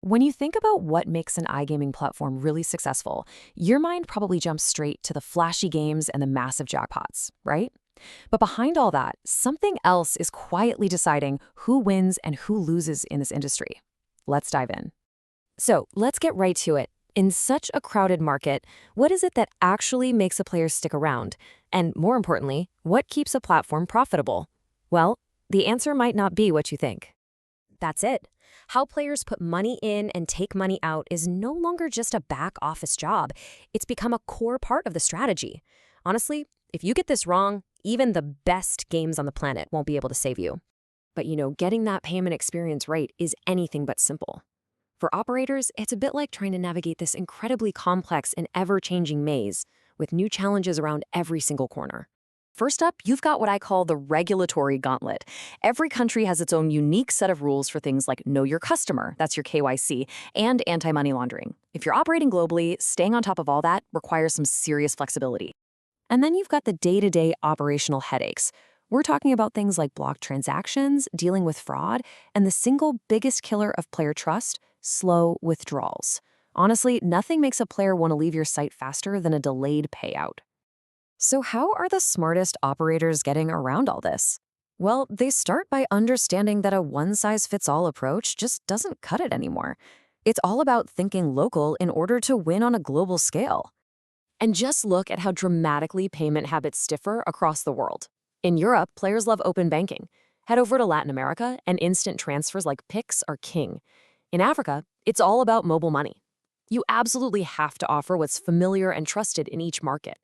When you think about what makes an iGaming platform really successful, your mind probably jumps straight to the flashy games and the massive jackpots, right? But behind all that, something else is quietly deciding who wins and who loses in this industry. Let's dive in. So let's get right to it. In such a crowded market, what is it that actually makes a player stick around? And more importantly, what keeps a platform profitable? Well, the answer might not be what you think. That's it. How players put money in and take money out is no longer just a back office job. It's become a core part of the strategy. Honestly, if you get this wrong, even the best games on the planet won't be able to save you. But getting that payment experience right is anything but simple. For operators, it's a bit like trying to navigate this incredibly complex and ever-changing maze with new challenges around every single corner. First up, you've got what I call the regulatory gauntlet. Every country has its own unique set of rules for things like know your customer, that's your KYC, and anti-money laundering. If you're operating globally, staying on top of all that requires some serious flexibility. And then you've got the day-to-day operational headaches. We're talking about things like blocked transactions, dealing with fraud, and the single biggest killer of player trust, slow withdrawals. Honestly, nothing makes a player want to leave your site faster than a delayed payout. So how are the smartest operators getting around all this? Well, they start by understanding that a one-size-fits-all approach just doesn't cut it anymore. It's all about thinking local in order to win on a global scale. And just look at how dramatically payment habits differ across the world. In Europe, players love open banking. Head over to Latin America, and instant transfers like Pix are king. In Africa, it's all about mobile money. You absolutely have to offer what's familiar and trusted in each market.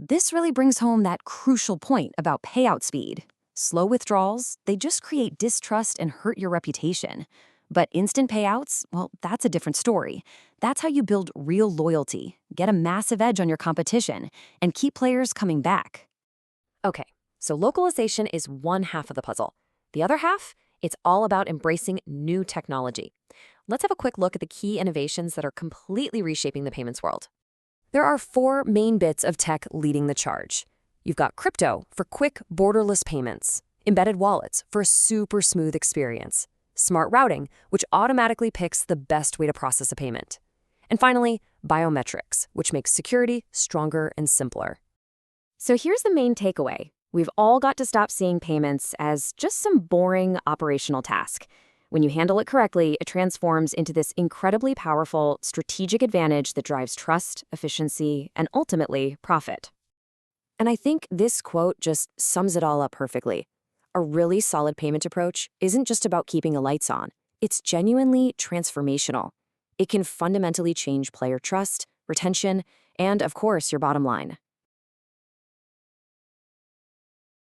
This really brings home that crucial point about payout speed. Slow withdrawals, they just create distrust and hurt your reputation. But instant payouts, well, that's a different story. That's how you build real loyalty, get a massive edge on your competition, and keep players coming back. Okay, so localization is one half of the puzzle. The other half, it's all about embracing new technology. Let's have a quick look at the key innovations that are completely reshaping the payments world. There are four main bits of tech leading the charge. You've got crypto for quick, borderless payments, embedded wallets for a super smooth experience, smart routing, which automatically picks the best way to process a payment, and finally, biometrics, which makes security stronger and simpler. So here's the main takeaway. We've all got to stop seeing payments as just some boring operational task. When you handle it correctly, it transforms into this incredibly powerful strategic advantage that drives trust, efficiency, and ultimately profit. And I think this quote just sums it all up perfectly. A really solid payment approach isn't just about keeping the lights on. It's genuinely transformational. It can fundamentally change player trust, retention, and of course, your bottom line.